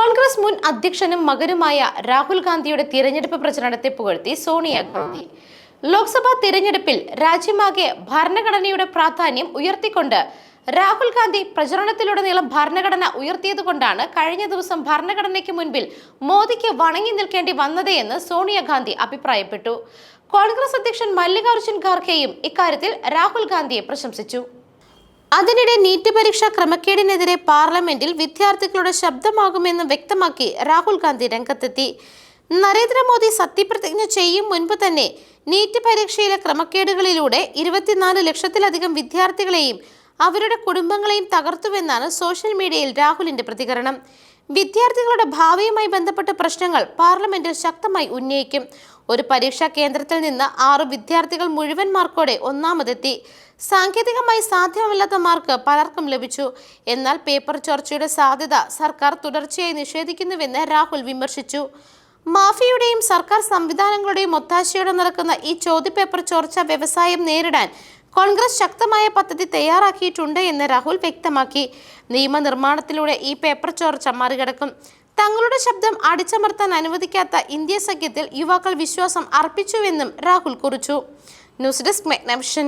കോൺഗ്രസ് മുൻ അധ്യക്ഷനും മകനുമായ രാഹുൽ ഗാന്ധിയുടെ തിരഞ്ഞെടുപ്പ് പ്രചരണത്തെ പുകഴ്ത്തി സോണിയാഗാന്ധി. ലോക്സഭാ തിരഞ്ഞെടുപ്പിൽ രാജ്യമാകെ ഭരണഘടനയുടെ പ്രാധാന്യം ഉയർത്തിക്കൊണ്ട് രാഹുൽ ഗാന്ധി പ്രചരണത്തിലുടനീളം ഭരണഘടന ഉയർത്തിയതുകൊണ്ടാണ് കഴിഞ്ഞ ദിവസം ഭരണഘടനയ്ക്ക് മുൻപിൽ മോദിക്ക് വണങ്ങി നിൽക്കേണ്ടി വന്നതെന്ന് സോണിയാഗാന്ധി അഭിപ്രായപ്പെട്ടു. കോൺഗ്രസ് അധ്യക്ഷൻ മല്ലികാർജ്ജുൻ ഖാർഗെയും ഇക്കാര്യത്തിൽ രാഹുൽ ഗാന്ധിയെ പ്രശംസിച്ചു. അതിനിടെ നീറ്റ് പരീക്ഷാ ക്രമക്കേടിനെതിരെ പാർലമെന്റിൽ വിദ്യാർത്ഥികളുടെ ശബ്ദമാകുമെന്ന് വ്യക്തമാക്കി രാഹുൽ ഗാന്ധി രംഗത്തെത്തി. നരേന്ദ്രമോദി സത്യപ്രതിജ്ഞ ചെയ്യും മുൻപ് തന്നെ നീറ്റ് പരീക്ഷയിലെ ക്രമക്കേടുകളിലൂടെ 24 ലക്ഷത്തിലധികം വിദ്യാർത്ഥികളെയും അവരുടെ കുടുംബങ്ങളെയും തകർത്തുവെന്നാണ് സോഷ്യൽ മീഡിയയിൽ രാഹുലിന്റെ പ്രതികരണം. വിദ്യാർത്ഥികളുടെ ഭാവിയുമായി ബന്ധപ്പെട്ട പ്രശ്നങ്ങൾ പാർലമെന്റിൽ ശക്തമായി ഉന്നയിക്കും. ഒരു പരീക്ഷാ കേന്ദ്രത്തിൽ നിന്ന് 6 വിദ്യാർത്ഥികൾ മുഴുവൻ മാർക്കോടെ ഒന്നാമതെത്തി. സാങ്കേതികമായി സാധ്യമല്ലാത്ത മാർക്ക് പലർക്കും ലഭിച്ചു. എന്നാൽ പേപ്പർ ചോർച്ചയുടെ സാധ്യത സർക്കാർ തുടർച്ചയായി നിഷേധിക്കുന്നുവെന്ന് രാഹുൽ വിമർശിച്ചു. മാഫിയയുടെയും സർക്കാർ സംവിധാനങ്ങളുടെയും ഒത്താശയോടെ നടക്കുന്ന ഈ ചോദ്യപേപ്പർ ചോർച്ച വ്യവസായം നേരിടാൻ കോൺഗ്രസ് ശക്തമായ പദ്ധതി തയ്യാറാക്കിയിട്ടുണ്ട് എന്ന് രാഹുൽ വ്യക്തമാക്കി. നിയമനിർമ്മാണത്തിലൂടെ ഈ പേപ്പർ ചോർച്ച മറികടക്കും. തങ്ങളുടെ ശബ്ദം അടിച്ചമർത്താൻ അനുവദിക്കാത്ത ഇന്ത്യ സഖ്യത്തിൽ യുവാക്കൾ വിശ്വാസം അർപ്പിച്ചുവെന്നും രാഹുൽ കുറിച്ചു. News desk മെഗ്നവിഷൻ.